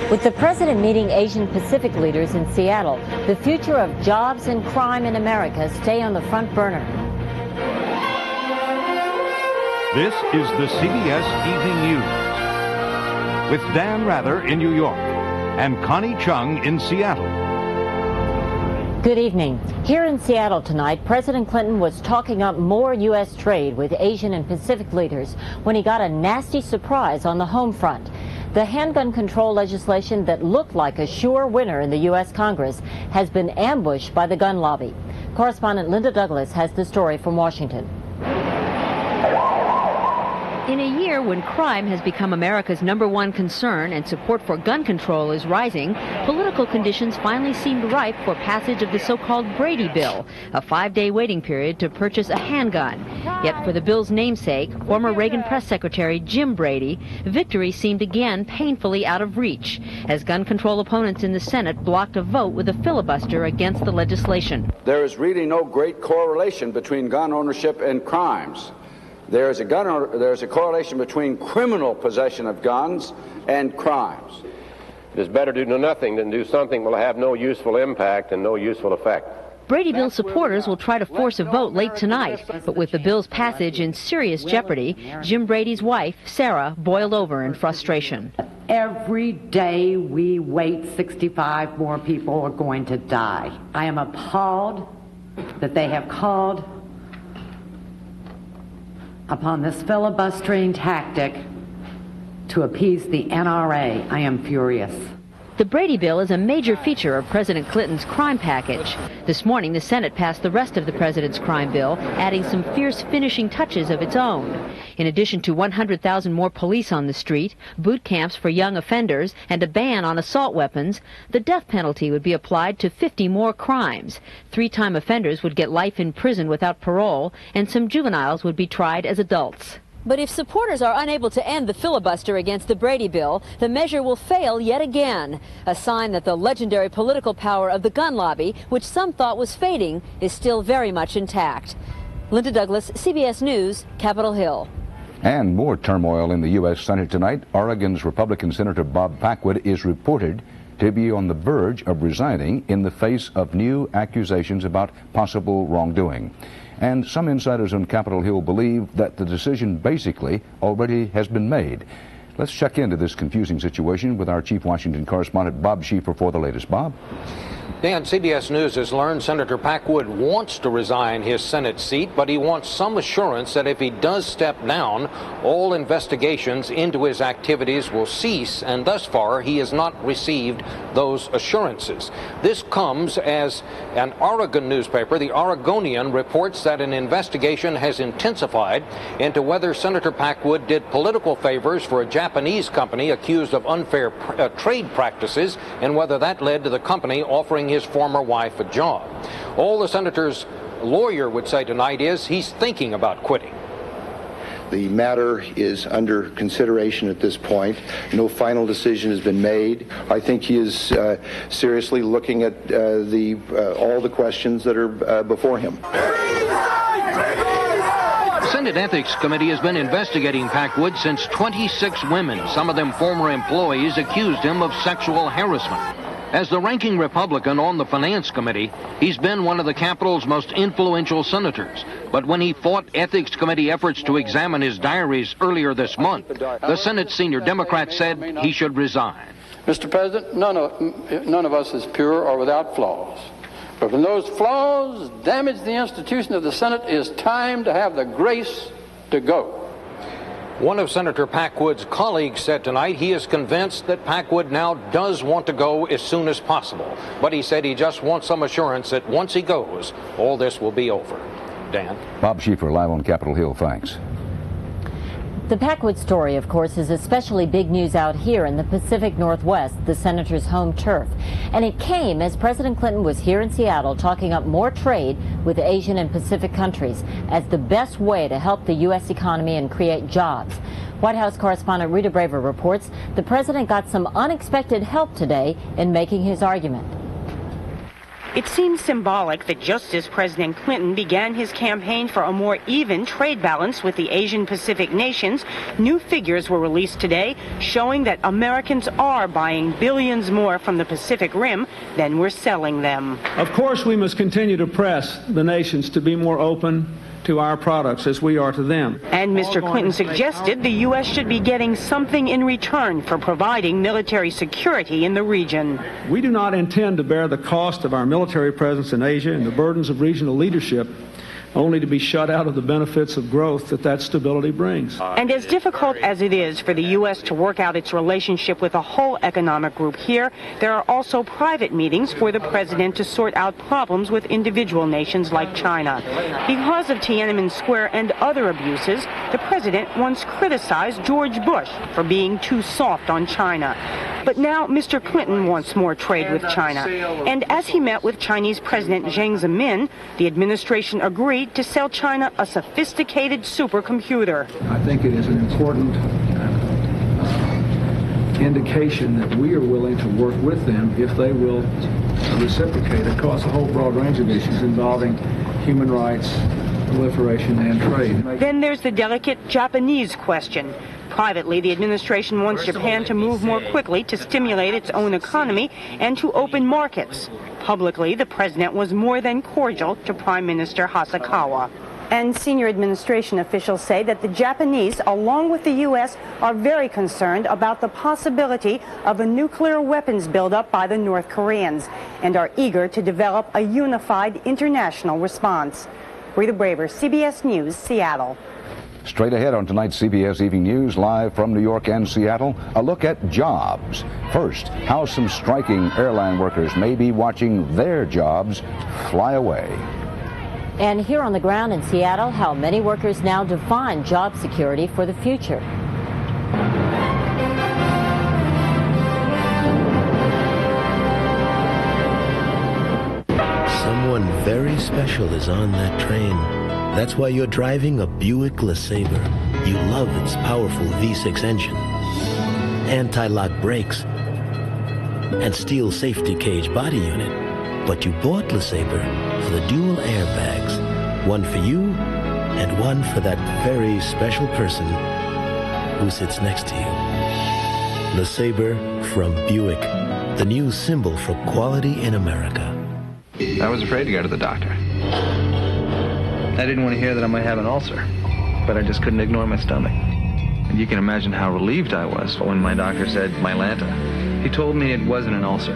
With the president meeting Asian Pacific leaders in Seattle, the future of jobs and crime in America stay on the front burner. This is the CBS Evening News with Dan Rather in New York and Connie Chung in Seattle. Good evening. Here in Seattle tonight, President Clinton was talking up more U.S. trade with Asian and Pacific leaders when he got a nasty surprise on the home front. The handgun control legislation that looked like a sure winner in the U.S. Congress has been ambushed by the gun lobby. Correspondent Linda Douglas has the story from Washington. In a year when crime has become America's #1 concern and support for gun control is rising, political conditions finally seemed ripe for passage of the so-called Brady Bill, a 5-day waiting period to purchase a handgun. Yet for the bill's namesake, former Reagan Press Secretary Jim Brady, victory seemed again painfully out of reach, as gun control opponents in the Senate blocked a vote with a filibuster against the legislation. There is really no great correlation between gun ownership and crimes. There's a correlation between criminal possession of guns and crimes. It is better to do nothing than do something that will have no useful impact and no useful effect. Brady Bill supporters will try to force a vote late tonight, but with the bill's passage in serious jeopardy, Jim Brady's wife, Sarah, boiled over in frustration. Every day we wait, 65 more people are going to die. I am appalled that they have called upon this filibustering tactic to appease the NRA. I am furious. The Brady Bill is a major feature of President Clinton's crime package. This morning, the Senate passed the rest of the president's crime bill, adding some fierce finishing touches of its own. In addition to 100,000 more police on the street, boot camps for young offenders, and a ban on assault weapons, the death penalty would be applied to 50 more crimes. 3-time offenders would get life in prison without parole, and some juveniles would be tried as adults. But if supporters are unable to end the filibuster against the Brady Bill, the measure will fail yet again, a sign that the legendary political power of the gun lobby, which some thought was fading, is still very much intact. Linda Douglas, CBS News, Capitol Hill. And more turmoil in the U.S. Senate tonight. Oregon's Republican Senator Bob Packwood is reported to be on the verge of resigning in the face of new accusations about possible wrongdoing. And some insiders on Capitol Hill believe that the decision basically already has been made. Let's check into this confusing situation with our chief Washington correspondent, Bob Schieffer, for the latest. Bob? Dan, CBS News has learned Senator Packwood wants to resign his Senate seat, but he wants some assurance that if he does step down, all investigations into his activities will cease, and thus far he has not received those assurances. This comes as an Oregon newspaper, the Oregonian, reports that an investigation has intensified into whether Senator Packwood did political favors for a Japanese company accused of unfair trade practices, and whether that led to the company offering his former wife a job. All the senator's lawyer would say tonight is he's thinking about quitting. The matter is under consideration at this point. No final decision has been made. I think he is seriously looking at all the questions that are before him. The Senate Ethics Committee has been investigating Packwood since 26 women, some of them former employees, accused him of sexual harassment. As the ranking Republican on the Finance Committee, he's been one of the Capitol's most influential senators. But when he fought Ethics Committee efforts to examine his diaries earlier this month, the Senate's senior Democrat said he should resign. Mr. President, none of us is pure or without flaws. But when those flaws damage the institution of the Senate, it is time to have the grace to go. One of Senator Packwood's colleagues said tonight he is convinced that Packwood now does want to go as soon as possible. But he said he just wants some assurance that once he goes, all this will be over. Dan? Bob Schieffer, live on Capitol Hill. Thanks. The Packwood story, of course, is especially big news out here in the Pacific Northwest, the senator's home turf. And it came as President Clinton was here in Seattle talking up more trade with Asian and Pacific countries as the best way to help the U.S. economy and create jobs. White House correspondent Rita Braver reports the president got some unexpected help today in making his argument. It seems symbolic that just as President Clinton began his campaign for a more even trade balance with the Asian Pacific nations, new figures were released today showing that Americans are buying billions more from the Pacific Rim than we're selling them. Of course, we must continue to press the nations to be more open to our products as we are to them. And Mr. Clinton suggested the U.S. should be getting something in return for providing military security in the region. We do not intend to bear the cost of our military presence in Asia and the burdens of regional leadership only to be shut out of the benefits of growth that stability brings. And as difficult as it is for the U.S. to work out its relationship with the whole economic group here, there are also private meetings for the president to sort out problems with individual nations like China. Because of Tiananmen Square and other abuses, the president once criticized George Bush for being too soft on China. But now Mr. Clinton wants more trade with China. And as he met with Chinese President Jiang Zemin, the administration agreed to sell China a sophisticated supercomputer. I think it is an important indication that we are willing to work with them if they will reciprocate across a whole broad range of issues involving human rights, proliferation, and trade. Then there's the delicate Japanese question. Privately, the administration wants Japan to move more quickly to stimulate its own economy and to open markets. Publicly, the president was more than cordial to Prime Minister Hasakawa. And senior administration officials say that the Japanese, along with the U.S., are very concerned about the possibility of a nuclear weapons buildup by the North Koreans and are eager to develop a unified international response. Rita Braver, CBS News, Seattle. Straight ahead on tonight's CBS Evening News, live from New York and Seattle, a look at jobs. First, how some striking airline workers may be watching their jobs fly away. And here on the ground in Seattle, how many workers now define job security for the future. Someone very special is on that train. That's why you're driving a Buick LeSabre. You love its powerful V6 engine, anti-lock brakes, and steel safety cage body unit. But you bought LeSabre for the dual airbags, one for you and one for that very special person who sits next to you. LeSabre from Buick, the new symbol for quality in America. I was afraid to go to the doctor. I didn't want to hear that I might have an ulcer, but I just couldn't ignore my stomach. And you can imagine how relieved I was when my doctor said Mylanta. He told me it wasn't an ulcer,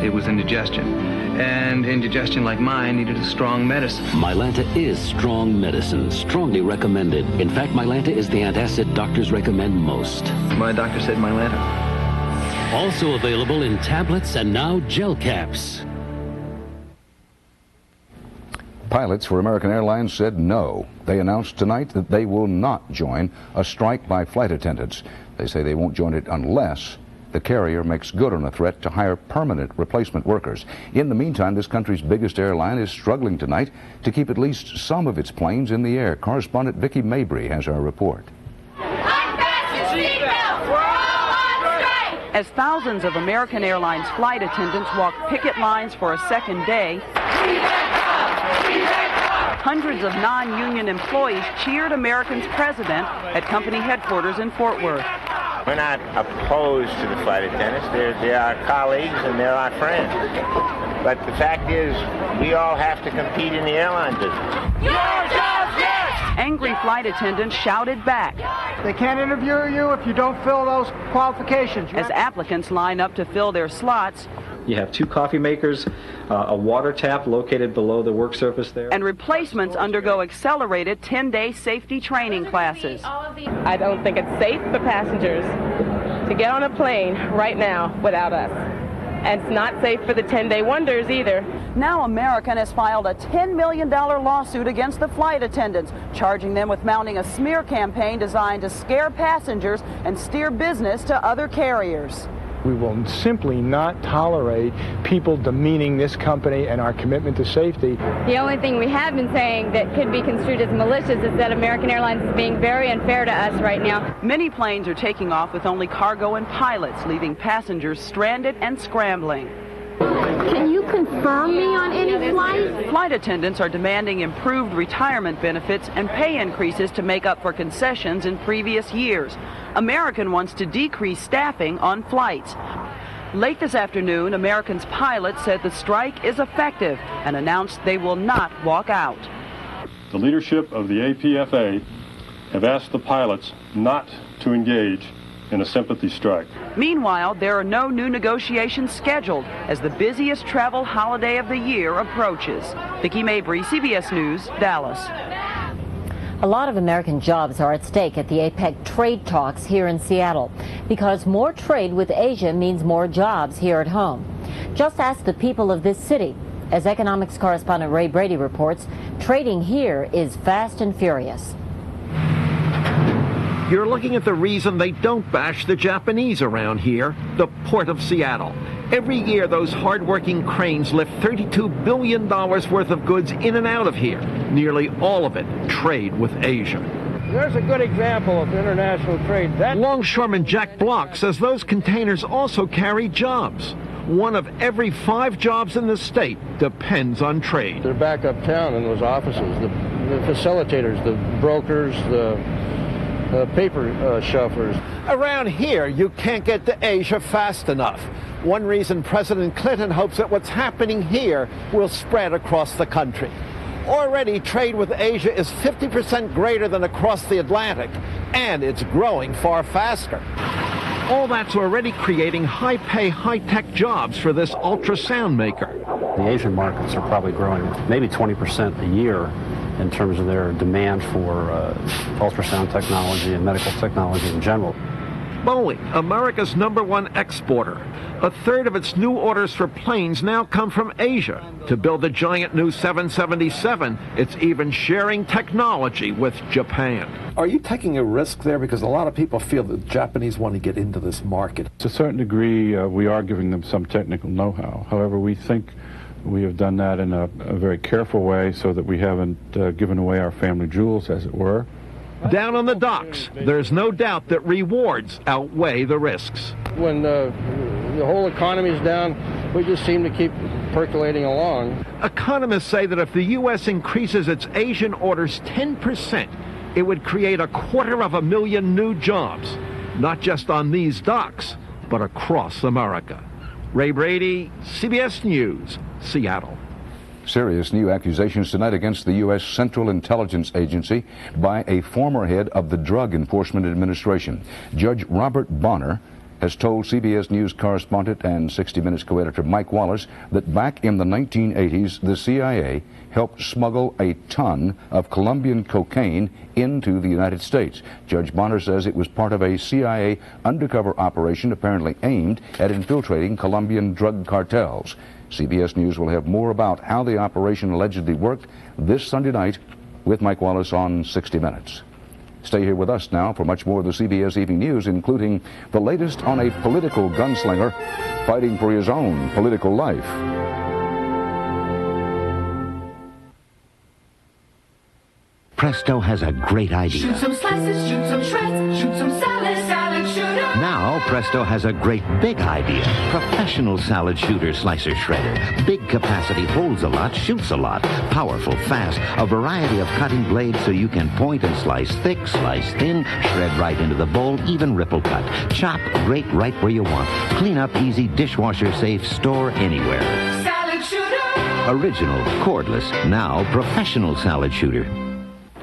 it was indigestion. And indigestion like mine needed a strong medicine. Mylanta is strong medicine, strongly recommended. In fact, Mylanta is the antacid doctors recommend most. My doctor said Mylanta. Also available in tablets and now gel caps. Pilots for American Airlines said no. They announced tonight that they will not join a strike by flight attendants. They say they won't join it unless the carrier makes good on a threat to hire permanent replacement workers. In the meantime, this country's biggest airline is struggling tonight to keep at least some of its planes in the air. Correspondent Vicki Mabry has our report. As thousands of American Airlines flight attendants walk picket lines for a second day, hundreds of non-union employees cheered American's president at company headquarters in Fort Worth. We're not opposed to the flight attendants. They're our colleagues and they're our friends. But the fact is, we all have to compete in the airline business. Your job's next! Angry flight attendants shouted back. They can't interview you if you don't fill those qualifications. As applicants line up to fill their slots, you have 2 coffee makers, a water tap located below the work surface there. And replacements undergo accelerated 10-day safety training classes. I don't think it's safe for passengers to get on a plane right now without us. And it's not safe for the 10-day wonders either. Now American has filed a $10 million lawsuit against the flight attendants, charging them with mounting a smear campaign designed to scare passengers and steer business to other carriers. We will simply not tolerate people demeaning this company and our commitment to safety. The only thing we have been saying that could be construed as malicious is that American Airlines is being very unfair to us right now. Many planes are taking off with only cargo and pilots, leaving passengers stranded and scrambling. Can you confirm me on any flight? Flight attendants are demanding improved retirement benefits and pay increases to make up for concessions in previous years. American wants to decrease staffing on flights. Late this afternoon, American's pilots said the strike is effective and announced they will not walk out. The leadership of the APFA have asked the pilots not to engage in a sympathy strike. Meanwhile, there are no new negotiations scheduled as the busiest travel holiday of the year approaches. Vicki Mabry, CBS News, Dallas. A lot of American jobs are at stake at the APEC trade talks here in Seattle because more trade with Asia means more jobs here at home. Just ask the people of this city. As economics correspondent Ray Brady reports, trading here is fast and furious. You're looking at the reason they don't bash the Japanese around here, the Port of Seattle. Every year, those hard-working cranes lift $32 billion worth of goods in and out of here. Nearly all of it trade with Asia. There's a good example of international trade. Longshoreman Jack Block says those containers also carry jobs. One of every 5 jobs in the state depends on trade. They're back uptown in those offices. The facilitators, the brokers, the paper shufflers. Around here, you can't get to Asia fast enough. One reason President Clinton hopes that what's happening here will spread across the country. Already, trade with Asia is 50% greater than across the Atlantic, and it's growing far faster. All that's already creating high-pay, high-tech jobs for this ultrasound maker. The Asian markets are probably growing maybe 20% a year in terms of their demand for ultrasound technology and medical technology in general. Boeing, America's #1 exporter. A third of its new orders for planes now come from Asia. To build the giant new 777, it's even sharing technology with Japan. Are you taking a risk there? Because a lot of people feel that the Japanese want to get into this market. To a certain degree, we are giving them some technical know-how. However, we think we have done that in a very careful way so that we haven't given away our family jewels, as it were. Down on the docks, there's no doubt that rewards outweigh the risks. When the whole economy's down, we just seem to keep percolating along. Economists say that if the U.S. increases its Asian orders 10%, it would create 250,000 new jobs, not just on these docks, but across America. Ray Brady, CBS News, Seattle. Serious new accusations tonight against the U.S. Central Intelligence Agency by a former head of the Drug Enforcement Administration. Judge Robert Bonner has told CBS News correspondent and 60 Minutes co-editor Mike Wallace that back in the 1980s, the CIA helped smuggle a ton of Colombian cocaine into the United States. Judge Bonner says it was part of a CIA undercover operation apparently aimed at infiltrating Colombian drug cartels. CBS News will have more about how the operation allegedly worked this Sunday night with Mike Wallace on 60 Minutes. Stay here with us now for much more of the CBS Evening News, including the latest on a political gunslinger fighting for his own political life. Presto has a great idea. Shoot some slices, shoot some shreds, shoot some salad, salad shooter. Now Presto has a great big idea. Professional salad shooter slicer shredder. Big capacity, holds a lot, shoots a lot. Powerful, fast, a variety of cutting blades so you can point and slice thick, slice thin, shred right into the bowl, even ripple cut. Chop, grate right where you want. Clean up easy, dishwasher safe, store anywhere. Salad shooter. Original, cordless, now professional salad shooter.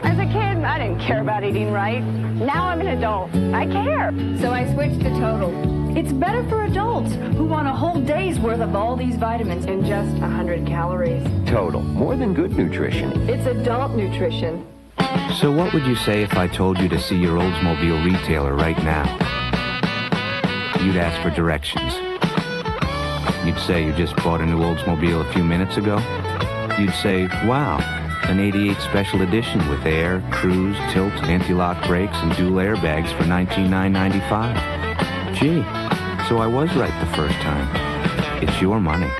As a kid, I didn't care about eating right. Now I'm an adult. I care. So I switched to Total. It's better for adults who want a whole day's worth of all these vitamins in just 100 calories. Total. More than good nutrition. It's adult nutrition. So what would you say if I told you to see your Oldsmobile retailer right now? You'd ask for directions. You'd say you just bought a new Oldsmobile a few minutes ago. You'd say, wow, an 88 special edition with air, cruise, tilt, anti-lock brakes, and dual airbags for $19,995. Gee, so I was right the first time. It's your money.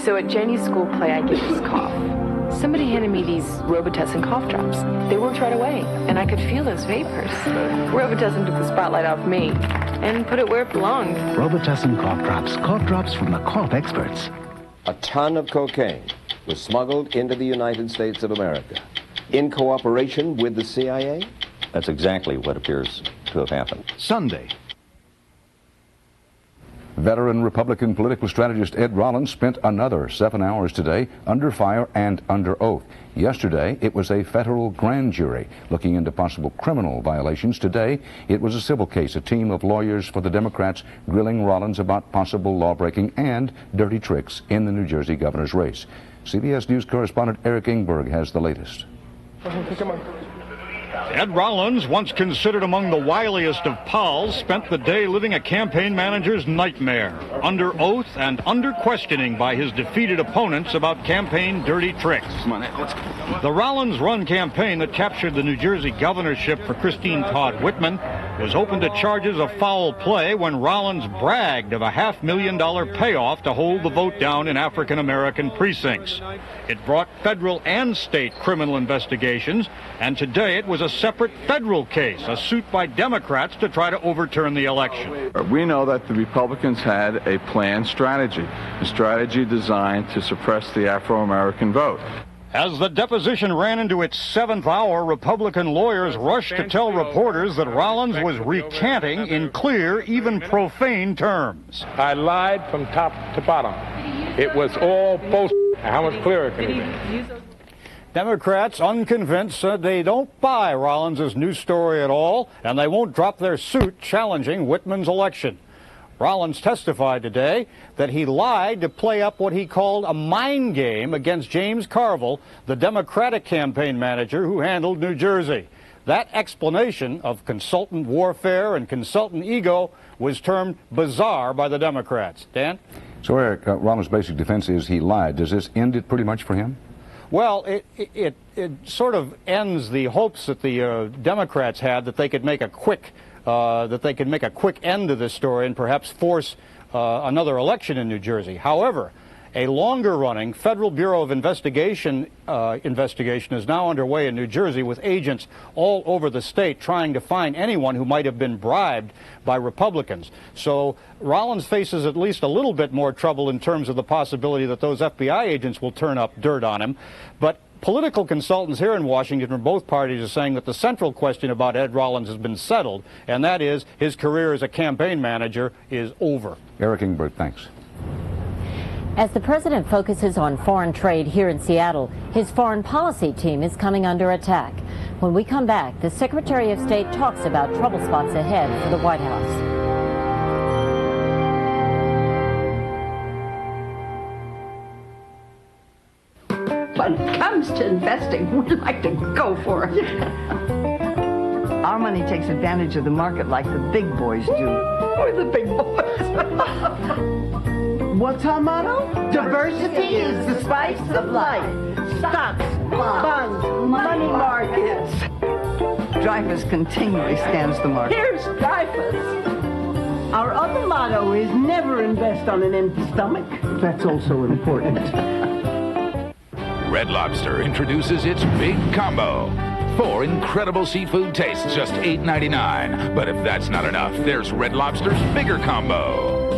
So at Janie's school play, I get this cough. Somebody handed me these Robitussin cough drops. They worked right away, and I could feel those vapors. Robitussin took the spotlight off me and put it where it belonged. Robitussin cough drops from the cough experts. A ton of cocaine was smuggled into the United States of America in cooperation with the CIA? That's exactly what appears to have happened. Sunday. Veteran Republican political strategist Ed Rollins spent another 7 hours today under fire and under oath. Yesterday, it was a federal grand jury looking into possible criminal violations. Today, it was a civil case, a team of lawyers for the Democrats grilling Rollins about possible lawbreaking and dirty tricks in the New Jersey governor's race. CBS News correspondent Eric Ingberg has the latest. Come on. Ed Rollins, once considered among the wiliest of pals, spent the day living a campaign manager's nightmare, under oath and under questioning by his defeated opponents about campaign dirty tricks. Come on, Ed, let's go. The Rollins-run campaign that captured the New Jersey governorship for Christine Todd Whitman was open to charges of foul play when Rollins bragged of a $500,000 payoff to hold the vote down in African-American precincts. It brought federal and state criminal investigations, and today it was a separate federal case, a suit by Democrats to try to overturn the election. We know that the Republicans had a planned strategy, a strategy designed to suppress the Afro-American vote. As the deposition ran into its 7th hour, Republican lawyers rushed to tell reporters that Rollins was recanting in clear, even profane terms. I lied from top to bottom. It was all bullshit. How much clearer can it be? Democrats, unconvinced, said they don't buy Rollins' new story at all, and they won't drop their suit challenging Whitman's election. Rollins testified today that he lied to play up what he called a mind game against James Carville, the Democratic campaign manager who handled New Jersey. That explanation of consultant warfare and consultant ego was termed bizarre by the Democrats. Dan? So, Eric, Rollins' basic defense is he lied. Does this end it pretty much for him? Well, it sort of ends the hopes that the Democrats had that they could make a quick end to this story and perhaps force another election in New Jersey. However, a longer-running Federal Bureau of Investigation is now underway in New Jersey with agents all over the state trying to find anyone who might have been bribed by Republicans. So Rollins faces at least a little bit more trouble in terms of the possibility that those FBI agents will turn up dirt on him. But political consultants here in Washington from both parties are saying that the central question about Ed Rollins has been settled, and that is his career as a campaign manager is over. Eric Ingberg, thanks. As the president focuses on foreign trade here in Seattle, his foreign policy team is coming under attack. When we come back, the Secretary of State talks about trouble spots ahead for the White House. When it comes to investing, we like to go for it. Our money takes advantage of the market like the big boys do. We're the big boys. What's our motto? Diversity is the spice of life. Stocks, bonds, money markets. Dreyfus continually stands the market. Here's Dreyfus. Our other motto is never invest on an empty stomach. That's also important. Red Lobster introduces its Big Combo. 4 incredible seafood tastes, just $8.99. But if that's not enough, there's Red Lobster's Bigger Combo.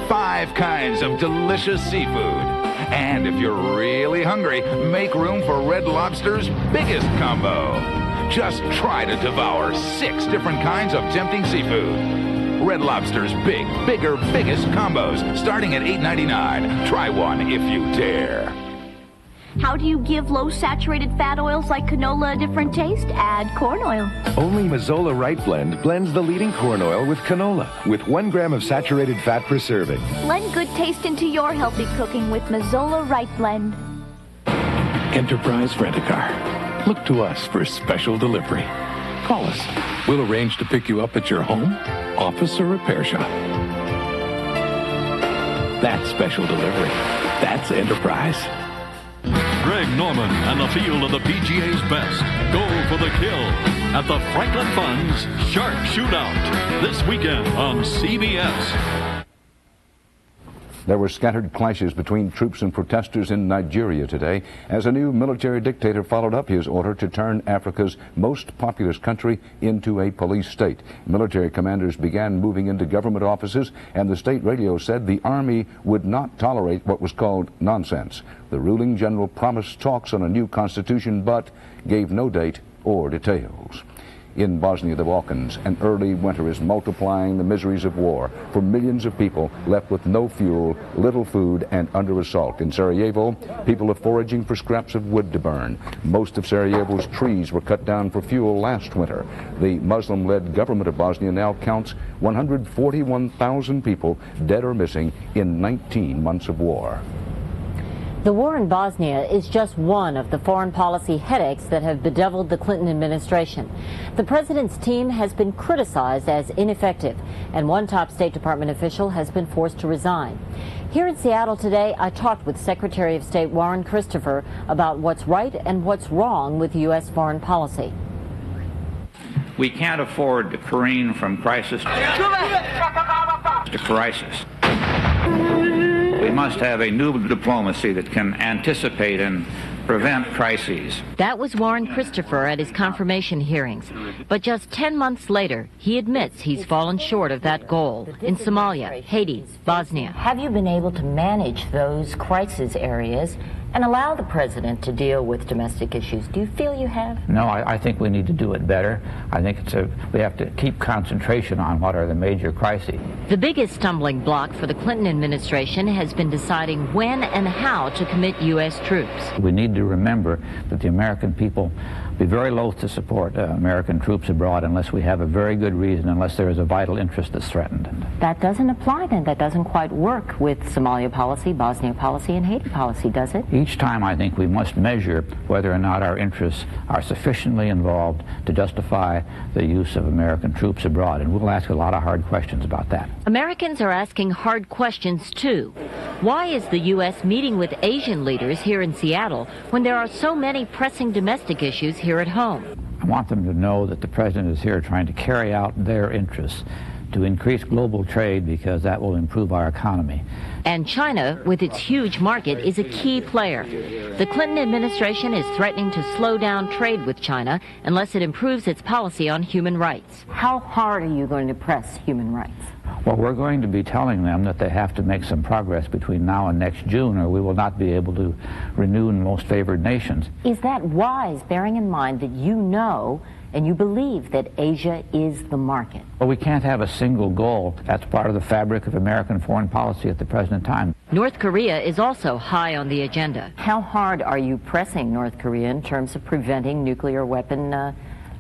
5 kinds of delicious seafood. And if you're really hungry, make room for Red Lobster's Biggest Combo. Just try to devour 6 different kinds of tempting seafood. Red Lobster's bigger, biggest combos, starting at $8.99. Try one if you dare. How do you give low-saturated fat oils like canola a different taste? Add corn oil. Only Mazola Right Blend blends the leading corn oil with canola, with 1 gram of saturated fat per serving. Blend good taste into your healthy cooking with Mazola Right Blend. Enterprise Rent-A-Car. Look to us for special delivery. Call us. We'll arrange to pick you up at your home, office, or repair shop. That's special delivery. That's Enterprise. Greg Norman and the field of the PGA's best go for the kill at the Franklin Funds Shark Shootout this weekend on CBS. There were scattered clashes between troops and protesters in Nigeria today as a new military dictator followed up his order to turn Africa's most populous country into a police state. Military commanders began moving into government offices, and the state radio said the army would not tolerate what was called nonsense. The ruling general promised talks on a new constitution, but gave no date or details. In Bosnia, the Balkans, an early winter is multiplying the miseries of war for millions of people left with no fuel, little food, and under assault. In Sarajevo, people are foraging for scraps of wood to burn. Most of Sarajevo's trees were cut down for fuel last winter. The Muslim-led government of Bosnia now counts 141,000 people dead or missing in 19 months of war. The war in Bosnia is just one of the foreign policy headaches that have bedeviled the Clinton administration. The president's team has been criticized as ineffective, and one top State Department official has been forced to resign. Here in Seattle today, I talked with Secretary of State Warren Christopher about what's right and what's wrong with U.S. foreign policy. We can't afford to careen from crisis to crisis. We must have a new diplomacy that can anticipate and prevent crises. That was Warren Christopher at his confirmation hearings. But just 10 months later, he admits he's fallen short of that goal in Somalia, Haiti, Bosnia. Have you been able to manage those crisis areas and allow the president to deal with domestic issues? Do you feel you have? No, I think we need to do it better. I think we have to keep concentration on what are the major crises. The biggest stumbling block for the Clinton administration has been deciding when and how to commit U.S. troops. We need to remember that the American people be very loath to support American troops abroad unless we have a very good reason, unless there is a vital interest that's threatened. That doesn't apply then. That doesn't quite work with Somalia policy, Bosnia policy, and Haiti policy, does it? Each time I think we must measure whether or not our interests are sufficiently involved to justify the use of American troops abroad, and we'll ask a lot of hard questions about that. Americans are asking hard questions too. Why is the U.S. meeting with Asian leaders here in Seattle when there are so many pressing domestic issues here at home? I want them to know that the president is here trying to carry out their interests, to increase global trade because that will improve our economy. And China, with its huge market, is a key player. The Clinton administration is threatening to slow down trade with China unless it improves its policy on human rights. How hard are you going to press human rights? Well, we're going to be telling them that they have to make some progress between now and next June, or we will not be able to renew most favored nations. Is that wise, bearing in mind that you know and you believe that Asia is the market? Well, we can't have a single goal. That's part of the fabric of American foreign policy at the present time. North Korea is also high on the agenda. How hard are you pressing North Korea in terms of preventing nuclear weapon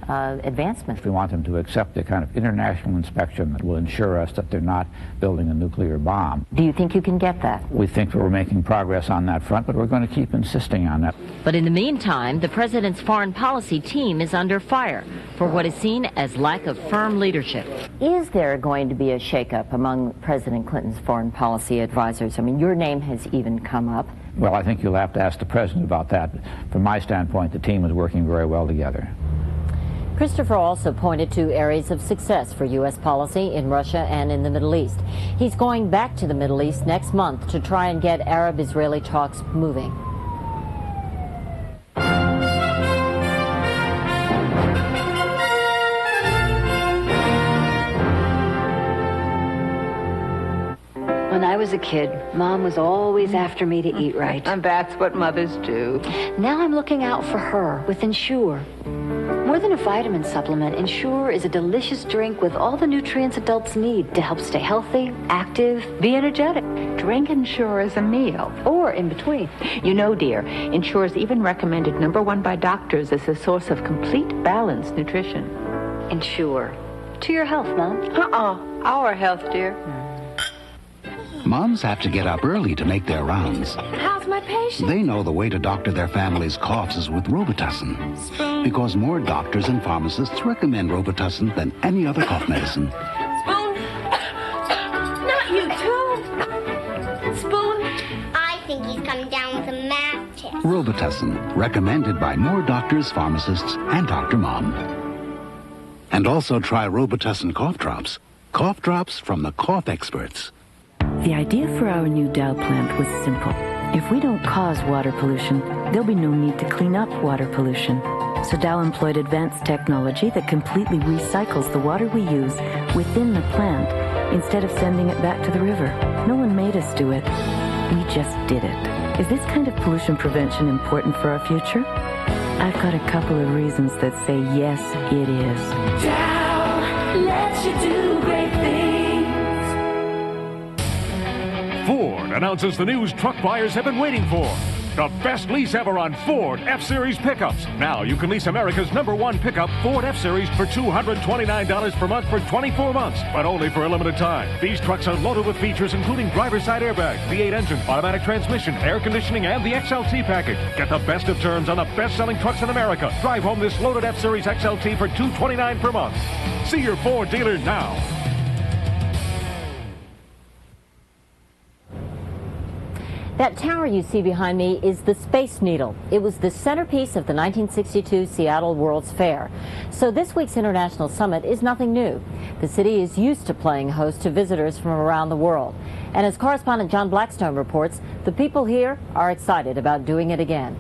advancement? We want them to accept the kind of international inspection that will ensure us that they're not building a nuclear bomb. Do you think you can get that? We think we're making progress on that front, but we're going to keep insisting on that. But in the meantime, the president's foreign policy team is under fire for what is seen as lack of firm leadership. Is there going to be a shakeup among President Clinton's foreign policy advisors? I mean, your name has even come up. Well, I think you'll have to ask the president about that. From my standpoint, the team is working very well together. Christopher also pointed to areas of success for U.S. policy in Russia and in the Middle East. He's going back to the Middle East next month to try and get Arab-Israeli talks moving. When I was a kid, Mom was always after me to eat right. And that's what mothers do. Now I'm looking out for her with Ensure. More than a vitamin supplement, Ensure is a delicious drink with all the nutrients adults need to help stay healthy, active, be energetic. Drink Ensure as a meal. Or in between. You know, dear, Ensure is even recommended #1 by doctors as a source of complete, balanced nutrition. Ensure. To your health, Mom. Our health, dear. Moms have to get up early to make their rounds. How's my patient? They know the way to doctor their family's coughs is with Robitussin. Because more doctors and pharmacists recommend Robitussin than any other cough medicine. Spoon! Not you, too! Spoon! I think he's coming down with a math test. Robitussin, recommended by more doctors, pharmacists, and Dr. Mom. And also try Robitussin cough drops. Cough drops from the cough experts. The idea for our new Dow plant was simple. If we don't cause water pollution, there'll be no need to clean up water pollution. So Dow employed advanced technology that completely recycles the water we use within the plant instead of sending it back to the river. No one made us do it. We just did it. Is this kind of pollution prevention important for our future? I've got a couple of reasons that say yes, it is. Dow lets you do great things. Ford announces the news truck buyers have been waiting for. The best lease ever on Ford F-Series pickups. Now you can lease America's #1 pickup, Ford F-Series, for $229 per month for 24 months, but only for a limited time. These trucks are loaded with features including driver's side airbag, V8 engine, automatic transmission, air conditioning, and the XLT package. Get the best of terms on the best-selling trucks in America. Drive home this loaded F-Series XLT for $229 per month. See your Ford dealer now. That tower you see behind me is the Space Needle. It was the centerpiece of the 1962 Seattle World's Fair. So this week's International Summit is nothing new. The city is used to playing host to visitors from around the world. And as correspondent John Blackstone reports, the people here are excited about doing it again.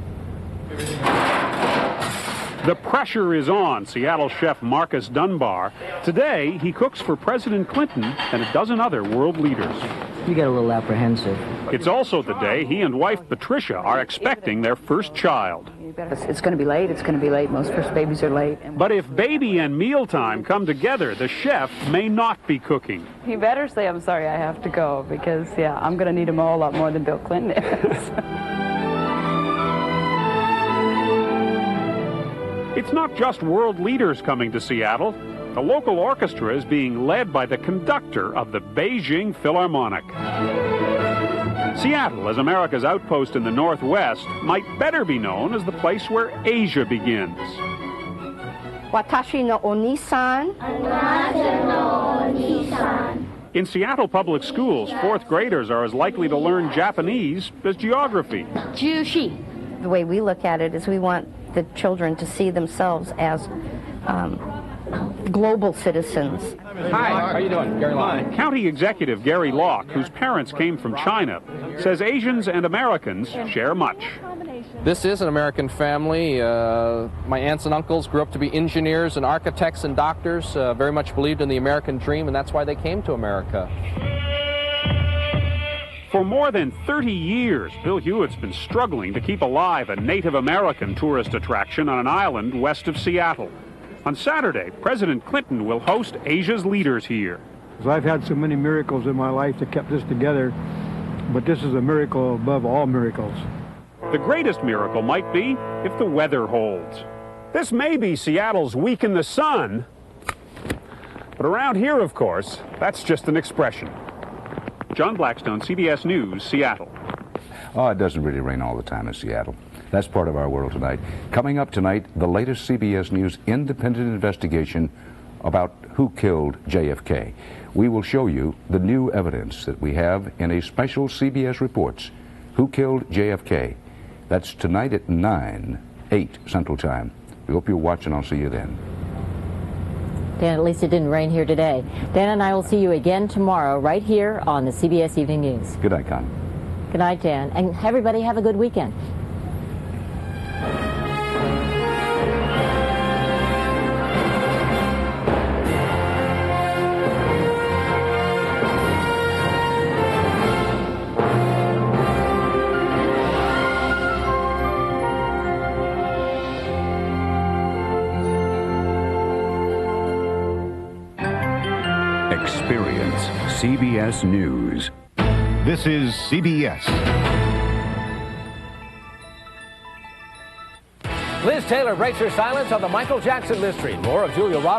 The pressure is on Seattle chef Marcus Dunbar. Today, he cooks for President Clinton and a dozen other world leaders. You get a little apprehensive. It's also the day he and wife Patricia are expecting their first child. It's going to be late. It's going to be late. Most first babies are late. But if baby and mealtime come together, the chef may not be cooking. You better say, I'm sorry, I have to go, because, yeah, I'm going to need them all a lot more than Bill Clinton is. It's not just world leaders coming to Seattle. The local orchestra is being led by the conductor of the Beijing Philharmonic. Seattle, as America's outpost in the Northwest, might better be known as the place where Asia begins. Watashi no Oni-san. In Seattle public schools, fourth graders are as likely to learn Japanese as geography. The way we look at it is we want the children to see themselves as global citizens. Hi, how are you doing? Gary Locke. County Executive Gary Locke, whose parents came from China, says Asians and Americans share much. This is an American family. My aunts and uncles grew up to be engineers and architects and doctors, very much believed in the American dream, and that's why they came to America. For more than 30 years, Bill Hewitt's been struggling to keep alive a Native American tourist attraction on an island west of Seattle. On Saturday, President Clinton will host Asia's leaders here. I've had so many miracles in my life that kept this together, but this is a miracle above all miracles. The greatest miracle might be if the weather holds. This may be Seattle's week in the sun, but around here, of course, that's just an expression. John Blackstone, CBS News, Seattle. Oh, it doesn't really rain all the time in Seattle. That's part of our world tonight. Coming up tonight, the latest CBS News independent investigation about who killed JFK. We will show you the new evidence that we have in a special CBS Reports, Who Killed JFK? That's tonight at 8 Central Time. We hope you'll watch, and I'll see you then. Dan, at least it didn't rain here today. Dan and I will see you again tomorrow right here on the CBS Evening News. Good night, Con. Good night, Dan. And everybody have a good weekend. Experience CBS News. This is CBS. Liz Taylor breaks her silence on the Michael Jackson mystery. More of Julia Roberts.